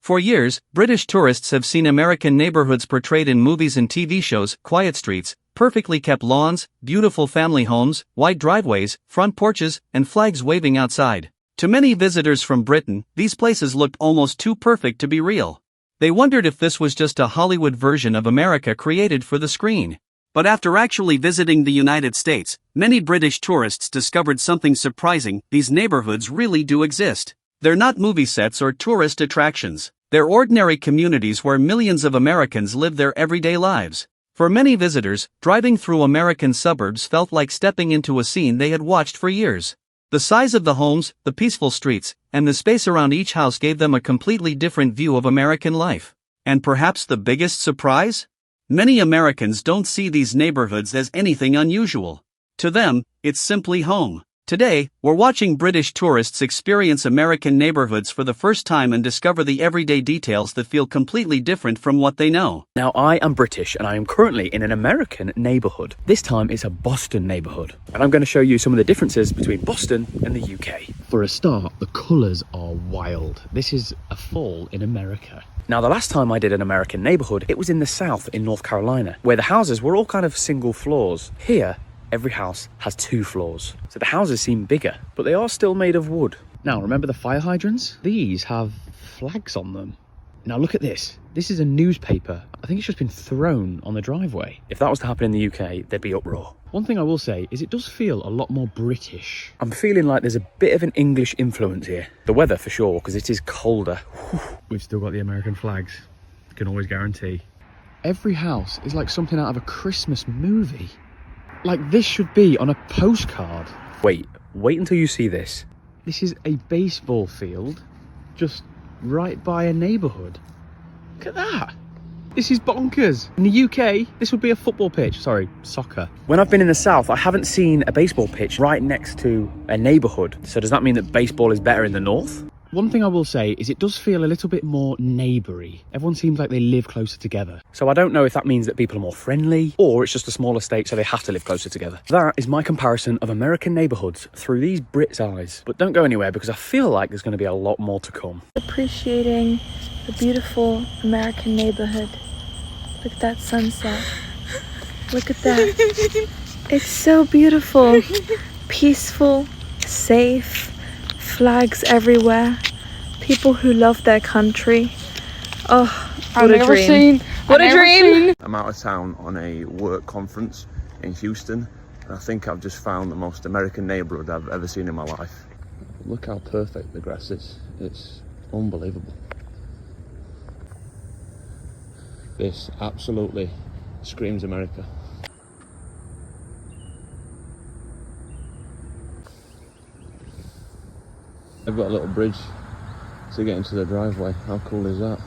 For years, British tourists have seen American neighborhoods portrayed in movies and TV shows: quiet streets, perfectly kept lawns, beautiful family homes, wide driveways, front porches, and flags waving outside. To many visitors from Britain, these places looked almost too perfect to be real. They wondered if this was just a Hollywood version of America created for the screen. But after actually visiting the United States, many British tourists discovered something surprising: these neighborhoods really do exist. They're not movie sets or tourist attractions. They're ordinary communities where millions of Americans live their everyday lives. For many visitors, driving through American suburbs felt like stepping into a scene they had watched for years. The size of the homes, the peaceful streets, and the space around each house gave them a completely different view of American life. And perhaps the biggest surprise? Many Americans don't see these neighborhoods as anything unusual. To them, it's simply home. Today, we're watching British tourists experience American neighborhoods for the first time and discover the everyday details that feel completely different from what they know. Now, I am British and I am currently in an American neighborhood. This time it's a Boston neighborhood. And I'm going to show you some of the differences between Boston and the UK. For a start, the colors are wild. This is a fall in America. Now, the last time I did an American neighborhood, it was in the South in North Carolina, where the houses were all kind of single floors. Here, every house has 2 floors. So the houses seem bigger, but they are still made of wood. Now, remember the fire hydrants? These have flags on them. Now look at this. This is a newspaper. I think it's just been thrown on the driveway. If that was to happen in the UK, there'd be uproar. One thing I will say is it does feel a lot more British. I'm feeling like there's a bit of an English influence here. The weather for sure, because it is colder. We've still got the American flags. Can always guarantee. Every house is like something out of a Christmas movie. Like this should be on a postcard. Wait until you see this. This is a baseball field just right by a neighborhood. Look at that. This is bonkers. In the UK, this would be a football pitch. Sorry, soccer. When I've been in the South, I haven't seen a baseball pitch right next to a neighborhood. So does that mean that baseball is better in the North? One thing I will say is it does feel a little bit more neighboury. Everyone seems like they live closer together. So I don't know if that means that people are more friendly or it's just a smaller state so they have to live closer together. That is my comparison of American neighbourhoods through these Brits' eyes. But don't go anywhere because I feel like there's going to be a lot more to come. Appreciating the beautiful American neighborhood. Look at that sunset. Look at that. It's so beautiful. Peaceful, safe. Flags everywhere, people who love their country. Oh, what a dream. What a dream. I'm out of town on a work conference in Houston, and I think I've just found the most American neighborhood I've ever seen in my life. Look how perfect the grass is. It's unbelievable. This absolutely screams America. They've got a little bridge to get into the driveway. How cool is that?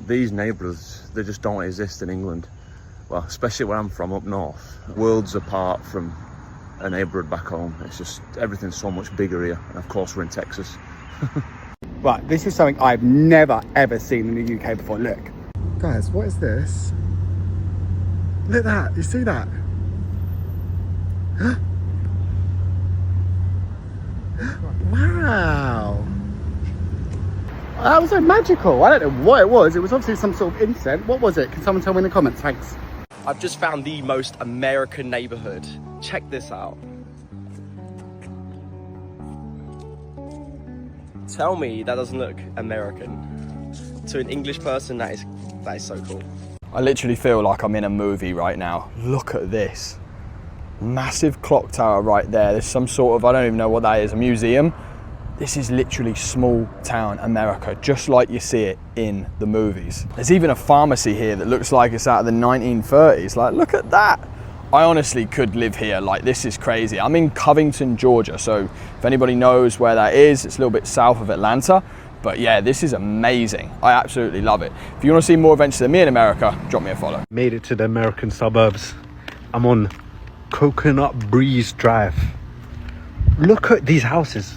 These neighbourhoods, they just don't exist in England. Well, especially where I'm from, up north. Worlds apart from a neighbourhood back home. It's just, everything's so much bigger here. And of course, we're in Texas. Right, this is something I've never ever seen in the UK before. Look. Guys, what is this? Look at that, you see that? Wow. That was so magical. I don't know what it was. It was obviously some sort of incense. What was it? Can someone tell me in the comments? Thanks. I've just found the most American neighborhood. Check this out. Tell me that doesn't look American. To an English person, that is so cool. I literally feel like I'm in a movie right now. Look at this. Massive clock tower right there. There's some sort of, I don't even know what that is, a museum. This is literally small town America, just like you see it in the movies. There's even a pharmacy here that looks like it's out of the 1930s. Like, look at that. I honestly could live here. Like, this is crazy. I'm in Covington, Georgia. So if anybody knows where that is, it's a little bit south of Atlanta. But yeah, this is amazing. I absolutely love it. If you want to see more adventures of me in America, drop me a follow. Made it to the American suburbs. I'm on Coconut Breeze Drive. Look at these houses.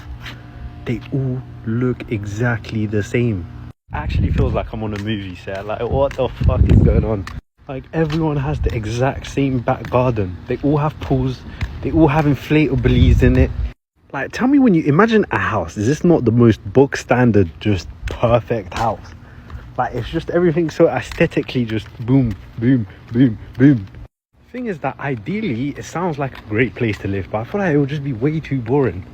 They all look exactly the same. Actually feels like I'm on a movie set. Like, what the fuck is going on? Like, everyone has the exact same back garden. They all have pools. They all have inflatables in it. Like, tell me, when you imagine a house, is this not the most book standard, just perfect house? Like, it's just everything so aesthetically just boom, boom, boom, boom. Thing is that ideally it sounds like a great place to live, but I feel like it would just be way too boring.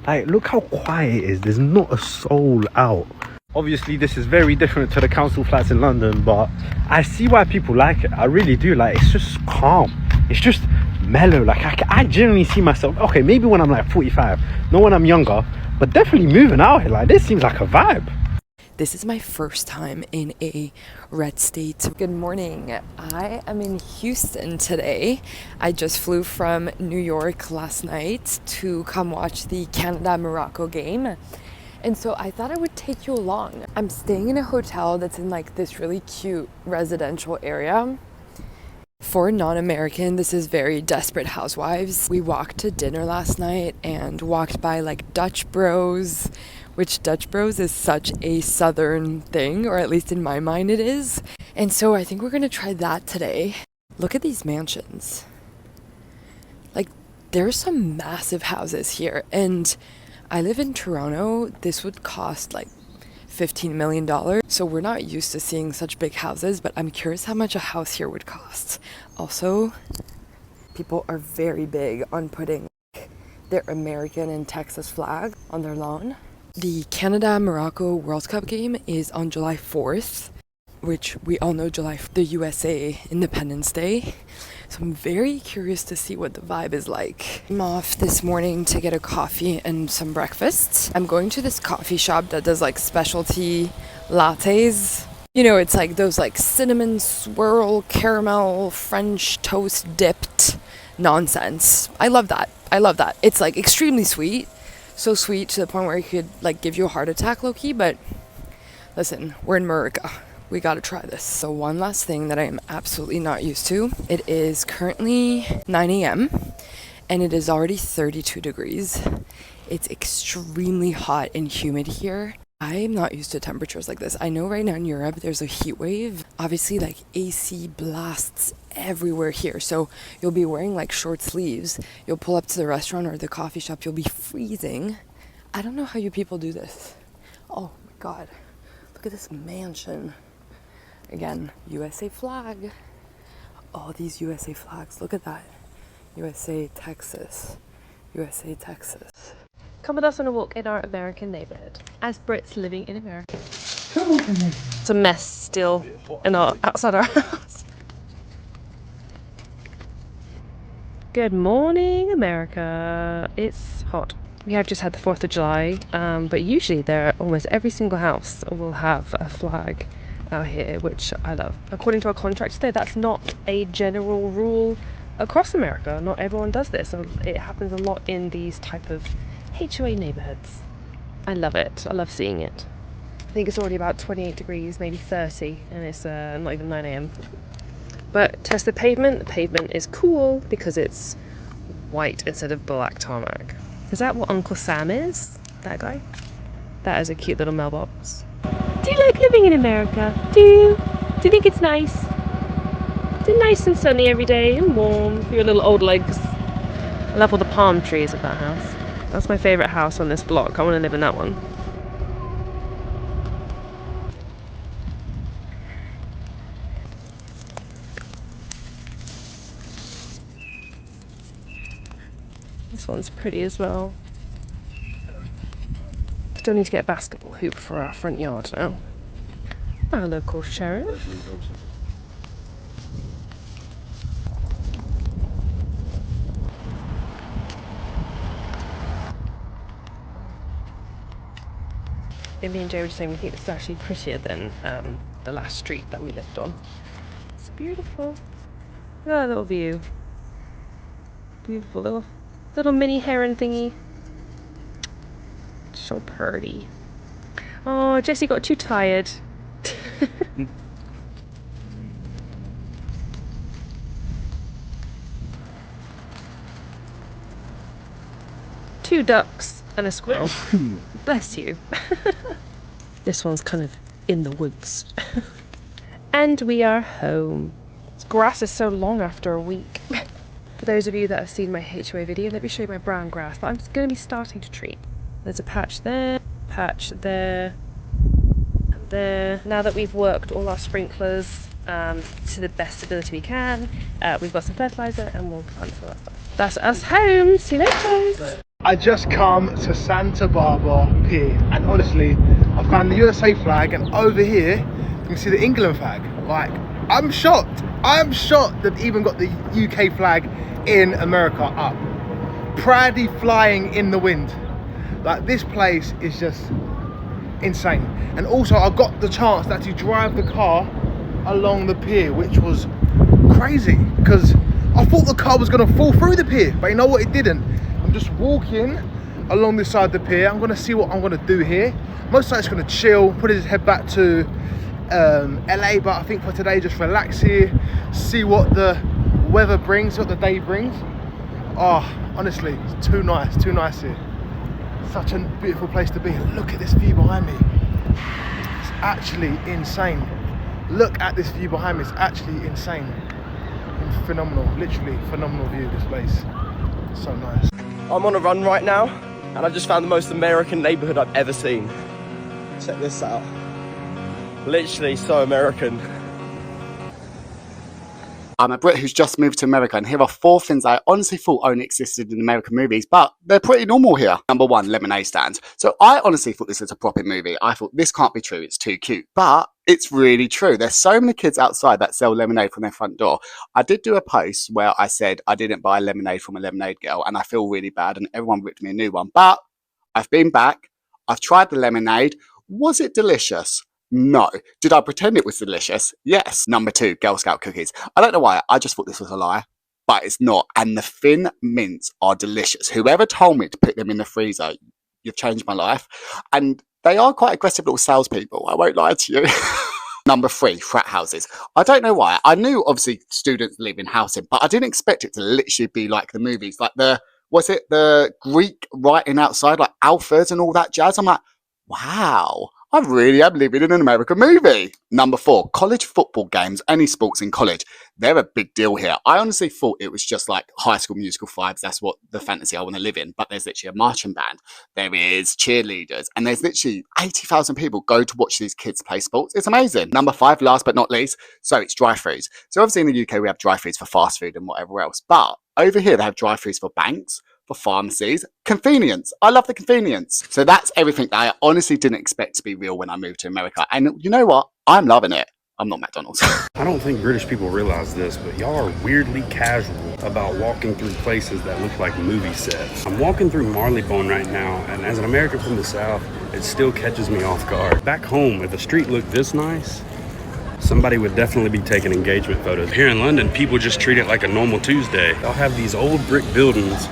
Like, look how quiet it is. There's not a soul out. Obviously this is very different to the council flats in London, but I see why people like it. I really do. Like, it's just calm, it's just mellow. Like, I genuinely see myself, okay, maybe when I'm like 45, not when I'm younger, but definitely moving out here. Like, this seems like a vibe. This is my first time in a red state. Good morning. I am in Houston today. I just flew from New York last night to come watch the Canada-Morocco game. And so I thought I would take you along. I'm staying in a hotel that's in like this really cute residential area. For a non-American, this is very Desperate Housewives. We walked to dinner last night and walked by like Dutch Bros, which Dutch Bros is such a southern thing, or at least in my mind it is. And so I think we're gonna try that today. Look at these mansions. Like, there's some massive houses here, and I live in Toronto. This would cost like $15 million. So we're not used to seeing such big houses, but I'm curious how much a house here would cost. Also, people are very big on putting their American and Texas flag on their lawn. The Canada-Morocco World Cup game is on July 4th, which we all know the USA Independence Day. So I'm very curious to see what the vibe is like. I'm off this morning to get a coffee and some breakfast. I'm going to this coffee shop that does like specialty lattes. You know, it's like those like cinnamon swirl caramel French toast dipped nonsense. I love that. It's like extremely sweet. So sweet to the point where it could like give you a heart attack low-key, but listen, we're in America. We gotta try this. So one last thing that I am absolutely not used to. It is currently 9 a.m. and it is already 32 degrees. It's extremely hot and humid here. I am not used to temperatures like this. I know right now in Europe there's a heat wave. Obviously like AC blasts everywhere here. So you'll be wearing like short sleeves. You'll pull up to the restaurant or the coffee shop. You'll be freezing. I don't know how you people do this. Oh my God. Look at this mansion. Again, USA flag. All these USA flags. Look at that. USA, Texas. USA, Texas. Come with us on a walk in our American neighborhood as Brits living in America. It's a mess still outside our house. Good morning, America. It's hot. We have just had the 4th of July, but usually almost every single house will have a flag out here, which I love. According to our contract today, that's not a general rule across America. Not everyone does this. It happens a lot in these type of HOA neighborhoods. I love it. I love seeing it. I think it's already about 28 degrees, maybe 30, and it's not even 9 a.m. But test the pavement. The pavement is cool because it's white instead of black tarmac. Is that what Uncle Sam is? That guy? That is a cute little mailbox. Do you like living in America? Do you? Do you think it's nice? Is it nice and sunny every day and warm for your little old legs? I love all the palm trees of that house. That's my favourite house on this block. I want to live in that one. This one's pretty as well. Still need to get a basketball hoop for our front yard now. Our local sheriff. Me and Jay were just saying we think this is actually prettier than the last street that we lived on. It's beautiful. Look at that little view. Beautiful little mini heron thingy. So pretty. Oh, Jessie got too tired. Two ducks and a squirrel. Bless you. This one's kind of in the woods. And we are home. This grass is so long after a week. For those of you that have seen my HOA video, let me show you my brown grass that I'm going to be starting to treat. There's a patch there, there. Now that we've worked all our sprinklers to the best ability we can, we've got some fertilizer and we'll plant all that stuff. That's us home. See you later. I just come to Santa Barbara Pier, and honestly, I found the USA flag, and over here you can see the England flag. Like, I'm shocked. I'm shocked they've even got the UK flag in America up, proudly flying in the wind. Like, this place is just insane. And also, I got the chance to actually drive the car along the pier, which was crazy because I thought the car was gonna fall through the pier, but you know what, it didn't. I'm just walking along this side of the pier. I'm gonna see what I'm gonna do here. Most likely just gonna chill, probably just head back to LA, but I think for today just relax here, see what the weather brings, what the day brings. Oh, honestly, it's too nice here. Such a beautiful place to be. Look at this view behind me. It's actually insane. Look at this view behind me. It's actually insane. Phenomenal, literally phenomenal view of this place. So nice. I'm on a run right now, and I've just found the most American neighborhood I've ever seen. Check this out. Literally so American. I'm a Brit who's just moved to America, and here are 4 things I honestly thought only existed in American movies, but they're pretty normal here. Number 1, lemonade stands. So I honestly thought this was a proper movie. I thought this can't be true, it's too cute. But it's really true. There's so many kids outside that sell lemonade from their front door. I did do a post where I said I didn't buy lemonade from a lemonade girl, and I feel really bad, and everyone ripped me a new one. But I've been back, I've tried the lemonade. Was it delicious? No. Did I pretend it was delicious? Yes. Number 2, Girl Scout cookies. I don't know why, I just thought this was a lie, but it's not. And the thin mints are delicious. Whoever told me to put them in the freezer, you've changed my life. And they are quite aggressive little salespeople, I won't lie to you. Number 3, frat houses. I don't know why. I knew obviously students live in housing, but I didn't expect it to literally be like the movies, like was it the Greek writing outside, like alphas and all that jazz? I'm like, wow. I really am living in an American movie. Number 4, college football games, any sports in college. They're a big deal here. I honestly thought it was just like High School Musical vibes. That's what the fantasy I want to live in. But there's literally a marching band. There is cheerleaders. And there's literally 80,000 people go to watch these kids play sports. It's amazing. Number 5, last but not least, so it's drive-thrus. So obviously in the UK, we have drive-thrus for fast food and whatever else. But over here, they have drive-thrus for banks, for pharmacies, convenience. I love the convenience. So that's everything that I honestly didn't expect to be real when I moved to America. And you know what? I'm loving it. I'm not McDonald's. I don't think British people realize this, but y'all are weirdly casual about walking through places that look like movie sets. I'm walking through Marylebone right now, and as an American from the South, it still catches me off guard. Back home, if the street looked this nice, somebody would definitely be taking engagement photos. Here in London, people just treat it like a normal Tuesday. Y'all have these old brick buildings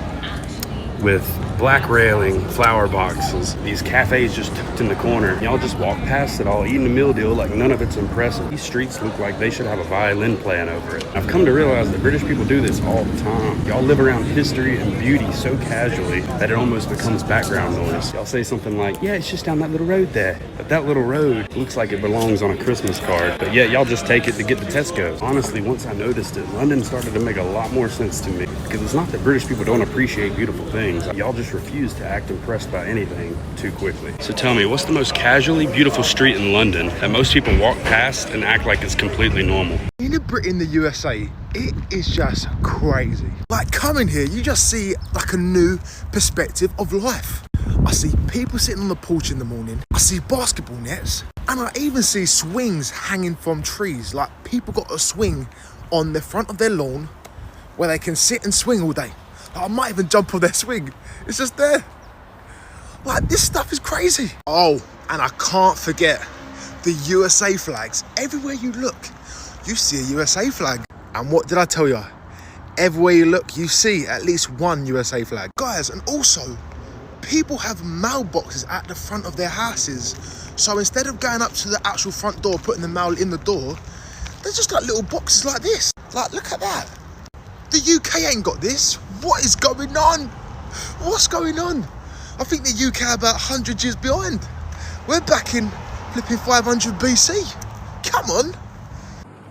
with black railing, flower boxes, these cafes just tucked in the corner. Y'all just walk past it all, eating a meal deal like none of it's impressive. These streets look like they should have a violin playing over it. I've come to realize that British people do this all the time. Y'all live around history and beauty so casually that it almost becomes background noise. Y'all say something like, yeah, it's just down that little road there. But that little road looks like it belongs on a Christmas card. But yet y'all just take it to get to Tesco. Honestly, once I noticed it, London started to make a lot more sense to me. Because it's not that British people don't appreciate beautiful things. Y'all just refuse to act impressed by anything too quickly. So tell me, what's the most casually beautiful street in London that most people walk past and act like it's completely normal? In the USA, it is just crazy. Like, coming here, you just see like a new perspective of life. I see people sitting on the porch in the morning. I see basketball nets, and I even see swings hanging from trees. Like, people got a swing on the front of their lawn where they can sit and swing all day. Like, I might even jump on their swing. It's just there. Like, this stuff is crazy. Oh, and I can't forget the USA flags. Everywhere you look, you see a USA flag. And what did I tell you? Everywhere you look, you see at least one USA flag. Guys, and also, people have mailboxes at the front of their houses. So instead of going up to the actual front door, putting the mail in the door, they're just like little boxes like this. Like, look at that. The UK ain't got this. What is going on? What's going on? I think the UK are about 100 years behind. We're back in flipping 500 BC. Come on.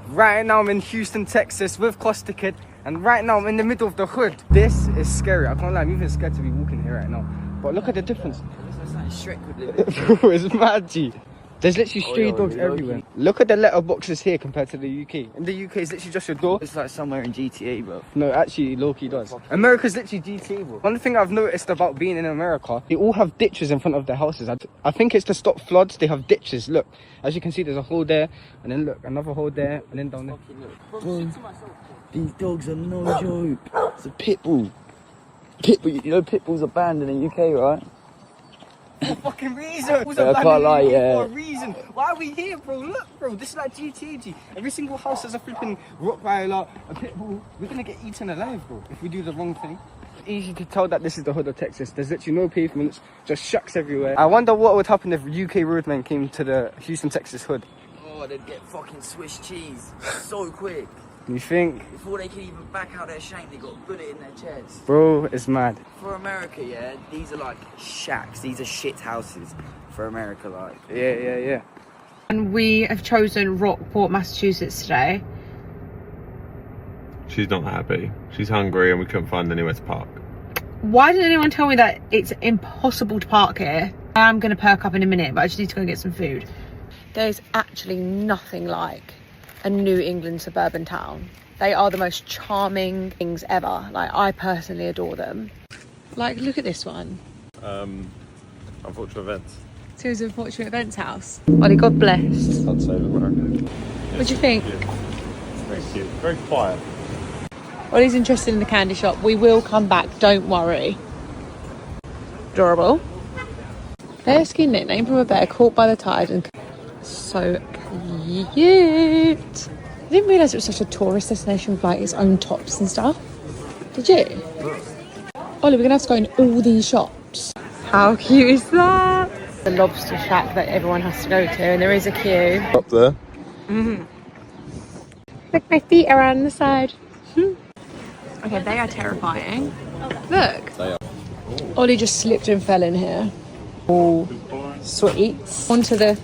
Right now I'm in Houston, Texas with Costa Kid, and right now I'm in the middle of the hood. This is scary. I can't lie, I'm even scared to be walking here right now. But look at the difference. It's like Shrek would live. It's mad, G. There's literally stray dogs everywhere. Look at the letterboxes here compared to the UK. In the UK, it's literally just your door. It's like somewhere in GTA, bro. No, actually, low-key does. America's literally GTA, bro. One thing I've noticed about being in America, they all have ditches in front of their houses. I think it's to stop floods. They have ditches. Look, as you can see, there's a hole there, and then look, another hole there, and then down there. Bro, these dogs are no joke. It's a pit bull. Pit bull, you know pit bulls are banned in the UK, right? For a fucking reason. Yeah, I can't lie, yeah. For a reason. Why are we here, bro? Look, bro, this is like GTA, G. Every single house has a flipping Rottweiler, a pit bull. We're gonna get eaten alive, bro, if we do the wrong thing. It's easy to tell that this is the hood of Texas. There's literally no pavements, just shacks everywhere. I wonder what would happen if UK roadmen came to the Houston, Texas hood. Oh, they'd get fucking Swiss cheese so quick. You think? Before they can even back out their shank, they got a bullet in their chest. Bro, it's mad. For America, yeah, these are like shacks. These are shit houses for America, like. Yeah. And we have chosen Rockport, Massachusetts today. She's not happy. She's hungry and we couldn't find anywhere to park. Why didn't anyone tell me that it's impossible to park here? I am going to perk up in a minute, but I just need to go and get some food. There's actually nothing like a New England suburban town. They are the most charming things ever. Like, I personally adore them. Like, look at this one. Unfortunate events. So it was a Unfortunate Events house. Ollie, God bless. I'd say America. What do you think? Very cute. Very quiet. Ollie's interested in the candy shop. We will come back, don't worry. Adorable. Bear skin knit, named from a bear caught by the tide, and so cute. I didn't realise it was such a tourist destination with like its own tops and stuff. Did you? Ollie, we're gonna have to go in all these shops. How cute is that? The lobster shack that everyone has to go to, and there is a queue. Up there. Look, my feet are on the side. Okay, they are terrifying. Look. They are. Ollie just slipped and fell in here. Oh, sweets. Onto the...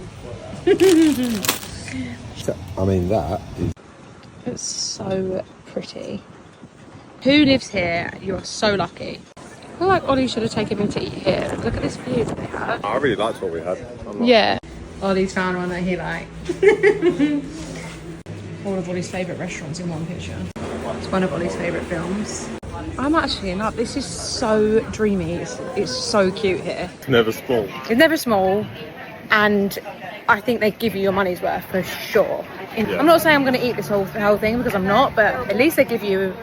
I mean, that is... It's so pretty. Who lives here? You're so lucky. I feel like Ollie should have taken me to eat here. Look at this view that they have. I really liked what we had. Yeah. Ollie's found one that he liked. All of Ollie's favourite restaurants in one picture. It's one of Ollie's favourite films. I'm actually in love. This is so dreamy. It's so cute here. It's never small. It's never small, and I think they give you your money's worth for sure. Yeah. I'm not saying I'm going to eat this whole thing because I'm not, but at least they give you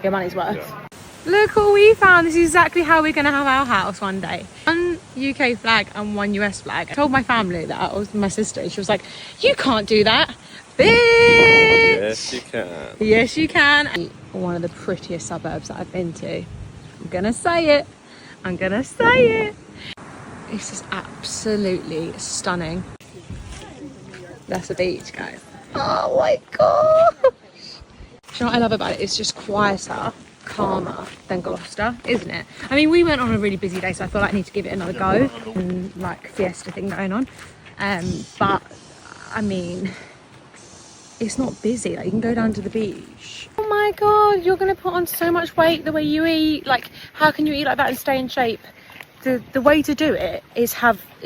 your money's worth. Yeah. Look what we found. This is exactly how we're going to have our house one day. One UK flag and one US flag. I told my family that. I was my sister. She was like, you can't do that. Bitch! Yes, you can. Yes, you can. One of the prettiest suburbs that I've been to. I'm gonna say it. I'm gonna say it. It's just absolutely stunning. That's the beach, guys. Oh my god! Do you know what I love about it? It's just quieter, calmer than Gloucester, isn't it? I mean, we went on a really busy day, so I feel like I need to give it another go. And like fiesta thing going on. But I mean, it's not busy. Like, you can go down to the beach. Oh my god, you're gonna put on so much weight the way you eat. Like, how can you eat like that and stay in shape? The way to do it is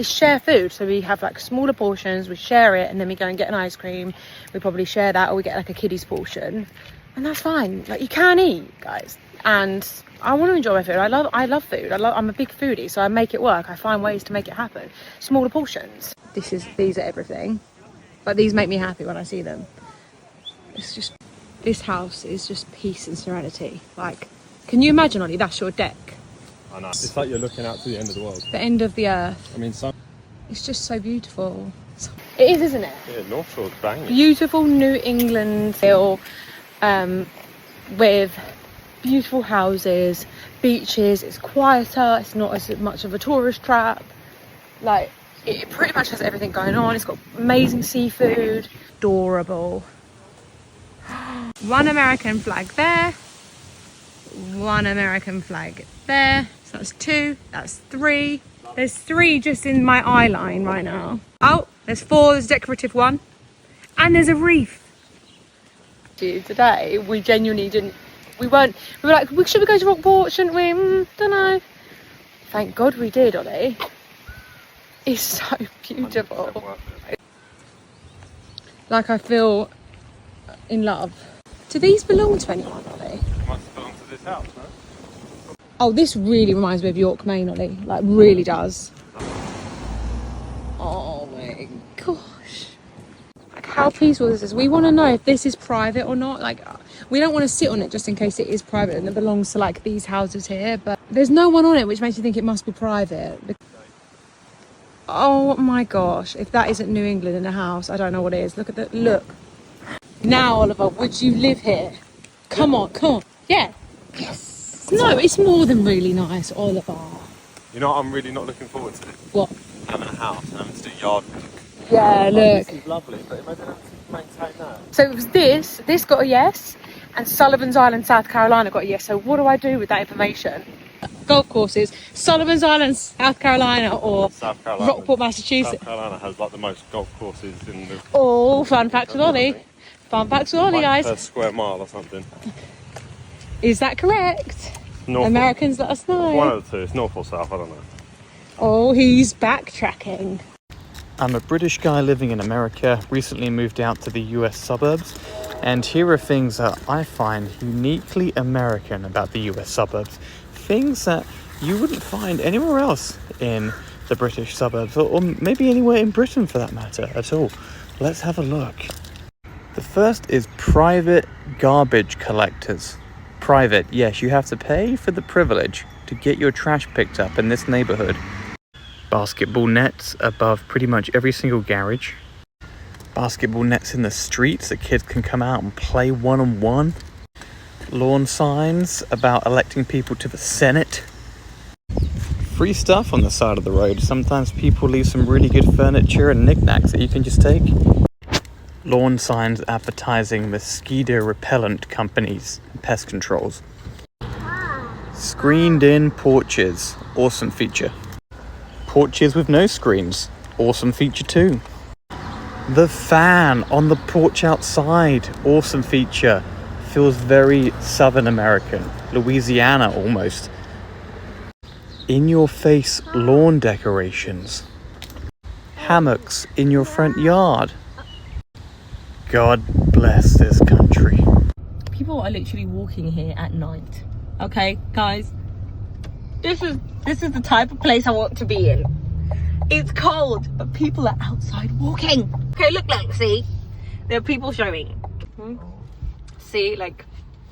share food. So we have like smaller portions, we share it, and then we go and get an ice cream. We probably share that, or we get like a kiddie's portion, and that's fine. Like, you can eat, guys. And I want to enjoy my food. I love food. I'm a big foodie, so I make it work. I find ways to make it happen. Smaller portions. These are everything. But these make me happy when I see them. It's just, this house is just peace and serenity. Like, can you imagine, Ollie, that's your deck? I know. It's like you're looking out to the end of the world. The end of the earth. I mean, it's just so beautiful. It is, isn't it? Yeah, North Shore's banging. Beautiful New England feel, with beautiful houses, beaches. It's quieter. It's not as much of a tourist trap. Like, it pretty much has everything going on. It's got amazing seafood. Adorable. One American flag there. One American flag there. So that's 2. That's 3. There's 3 just in my eye line right now. Oh, there's 4. There's a decorative one. And there's a reef. Today, we genuinely didn't. We were like, should we go to Rockport? Shouldn't we? Don't know. Thank God we did, Ollie. is so beautiful. Like, I feel in love. Do these belong to anyone, Ollie? Must belong to this house, no? Oh, this really reminds me of York, Maine, Ollie. Like, really does. Oh my gosh. Like, how peaceful is this? We want to know if this is private or not. Like, we don't want to sit on it just in case it is private and it belongs to, like, these houses here. But there's no one on it, which makes you think it must be private. Oh my gosh. If that isn't New England in a house, I don't know what it is. Look at the... Look. Now, Oliver, would you live here? Come on, come on. Yeah. Yes. No, it's more than really nice, Oliver. You know what I'm really not looking forward to? What? Having a house and having to do yard work. Yeah, look. This is lovely, but imagine having to maintain that. So it was this got a yes, and Sullivan's Island, South Carolina got a yes. So what do I do with that information? Golf courses, Sullivan's Island, South Carolina, or South Carolina. Rockport, Massachusetts. South Carolina has like the most golf courses in the... Oh, fun fact with Ollie. Fun facts with Ollie, like guys. per square mile or something. Is that correct? North Americans, let us know. One of the two. It's north or south, I don't know. Oh, he's backtracking. I'm a British guy living in America, recently moved out to the US suburbs, and here are things that I find uniquely American about the US suburbs. Things that you wouldn't find anywhere else in the British suburbs, or maybe anywhere in Britain for that matter at all. Let's have a look. The first is private garbage collectors. Private, yes, you have to pay for the privilege to get your trash picked up in this neighborhood. Basketball nets above pretty much every single garage. Basketball nets in the streets that kids can come out and play one-on-one. Lawn signs about electing people to the Senate. Free stuff on the side of the road. Sometimes people leave some really good furniture and knickknacks that you can just take. Lawn signs advertising mosquito repellent companies and pest controls. Screened in porches, awesome feature. Porches with no screens, awesome feature too. The fan on the porch outside, awesome feature. Feels very Southern American, Louisiana almost. In your face lawn decorations. Hammocks in your front yard. God bless this country. People are literally walking here at night. Okay, guys, this is the type of place I want to be in. It's cold, but people are outside walking. Okay, look, see, there are people showing. See, like,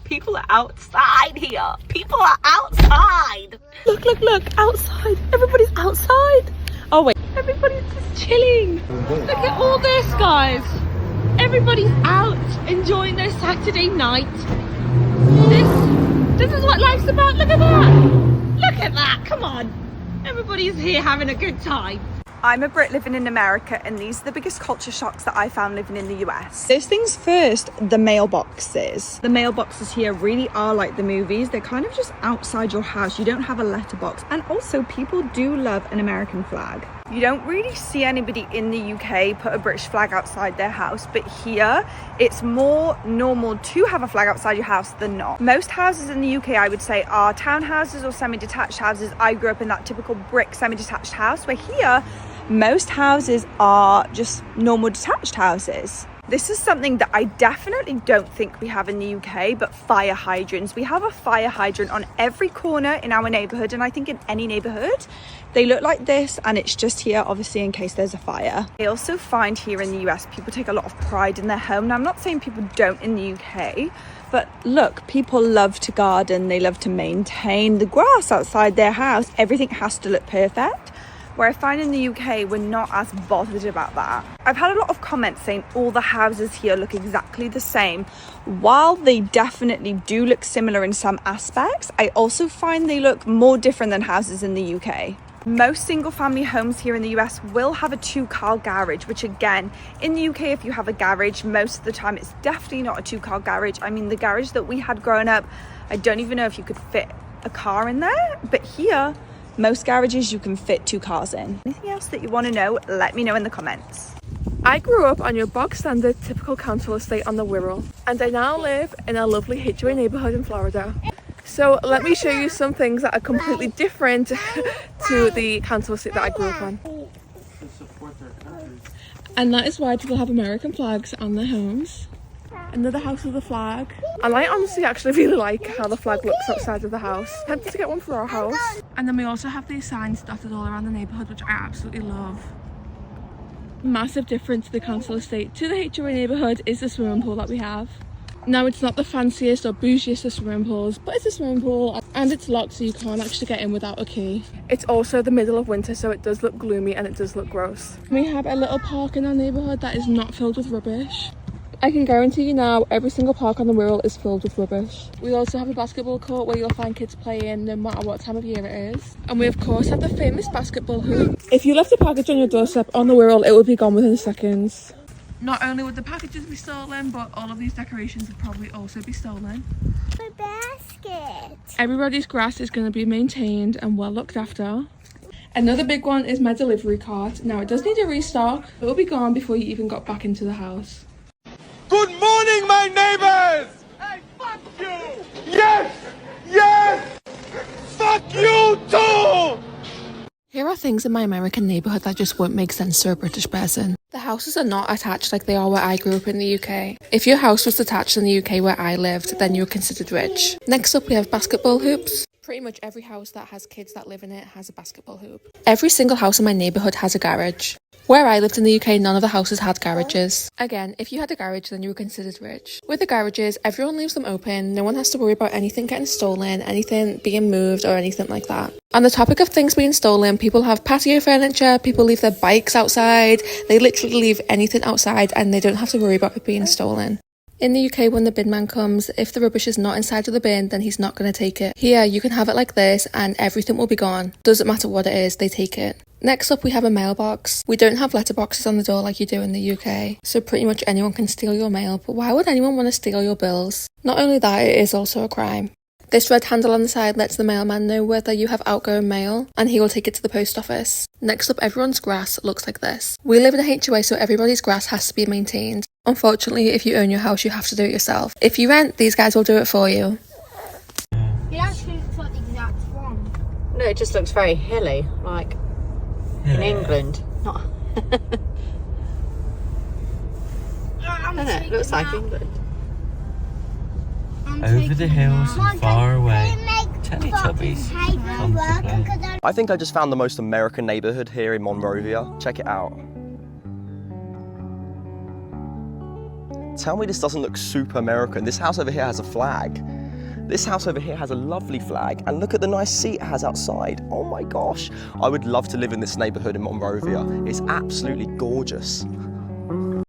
people are outside here. People are outside. Look, outside. Everybody's outside. Oh wait, everybody's just chilling. Look at all this, guys. Everybody's out enjoying their Saturday night. This is what life's about. Look at that. Look at that. Come on. Everybody's here having a good time. I'm a Brit living in America, and these are the biggest culture shocks that I found living in the US. First things first, the mailboxes. The mailboxes here really are like the movies. They're kind of just outside your house. You don't have a letterbox. And also, people do love an American flag. You don't really see anybody in the UK put a British flag outside their house, but here it's more normal to have a flag outside your house than not. Most houses in the UK, I would say, are townhouses or semi-detached houses. I grew up in that typical brick semi-detached house, where here most houses are just normal detached houses. This is something that I definitely don't think we have in the UK, but fire hydrants. We have a fire hydrant on every corner in our neighbourhood, and I think in any neighbourhood. They look like this, and it's just here, obviously, in case there's a fire. I also find here in the US, people take a lot of pride in their home. Now, I'm not saying people don't in the UK, but look, people love to garden. They love to maintain the grass outside their house. Everything has to look perfect. Where I find in the UK, we're not as bothered about that. I've had a lot of comments saying all the houses here look exactly the same. While they definitely do look similar in some aspects, I also find they look more different than houses in the UK. Most single family homes here in the US will have a 2-car garage, which again, in the UK, if you have a garage, most of the time it's definitely not a 2-car garage. I mean, the garage that we had growing up, I don't even know if you could fit a car in there, but here, most garages you can fit 2 cars in. Anything else that you want to know, let me know in the comments. I grew up on your bog standard typical council estate on the Wirral, and I now live in a lovely HOA neighbourhood in Florida. So let me show you some things that are completely different to the council estate that I grew up on. And that is why people have American flags on their homes. Another house with a flag. And I honestly actually really like how the flag looks outside of the house. Tempted to get one for our house. And then we also have these signs dotted all around the neighbourhood, which I absolutely love. Massive difference to the council estate to the HOA neighbourhood is the swimming pool that we have. Now, it's not the fanciest or bougiest of swimming pools, but it's a swimming pool and it's locked, so you can't actually get in without a key. It's also the middle of winter, so it does look gloomy and it does look gross. We have a little park in our neighbourhood that is not filled with rubbish. I can guarantee you now, every single park on the Wirral is filled with rubbish. We also have a basketball court where you'll find kids playing no matter what time of year it is. And we of course have the famous basketball hoop. If you left a package on your doorstep on the Wirral, it would be gone within seconds. Not only would the packages be stolen, but all of these decorations would probably also be stolen. My basket. Everybody's grass is going to be maintained and well looked after. Another big one is my delivery cart. Now, it does need a restock. It will be gone before you even got back into the house. Good morning, my neighbors! Hey, fuck you! Yes! Yes! Fuck you too! Here are things in my American neighbourhood that just won't make sense to a British person. The houses are not attached like they are where I grew up in the UK. If your house was detached in the UK where I lived, then you were considered rich. Next up, we have basketball hoops. Pretty much every house that has kids that live in it has a basketball hoop. Every single house in my neighbourhood has a garage. Where I lived in the UK, none of the houses had garages. Again, if you had a garage, then you were considered rich. With the garages, everyone leaves them open. No one has to worry about anything getting stolen, anything being moved, or anything like that. On the topic of things being stolen, people have patio furniture, people leave their bikes outside. They literally leave anything outside and they don't have to worry about it being stolen. In the UK, when the bin man comes, if the rubbish is not inside of the bin, then he's not going to take it. Here, you can have it like this and everything will be gone. Doesn't matter what it is, they take it. Next up, we have a mailbox. We don't have letterboxes on the door like you do in the UK, so pretty much anyone can steal your mail, but why would anyone want to steal your bills? Not only that, it is also a crime. This red handle on the side lets the mailman know whether you have outgoing mail, and he will take it to the post office. Next up, everyone's grass looks like this. We live in a HOA, so everybody's grass has to be maintained. Unfortunately, if you own your house, you have to do it yourself. If you rent, these guys will do it for you. It actually looks like the exact one. No, it just looks very hilly, like in England. Not. It looks like England. Over the hills and far away, Teletubbies come to play. I think I just found the most American neighbourhood here in Monrovia. Check it out. Tell me this doesn't look super American. This house over here has a flag. This house over here has a lovely flag, and look at the nice seat it has outside. Oh my gosh. I would love to live in this neighbourhood in Monrovia. It's absolutely gorgeous.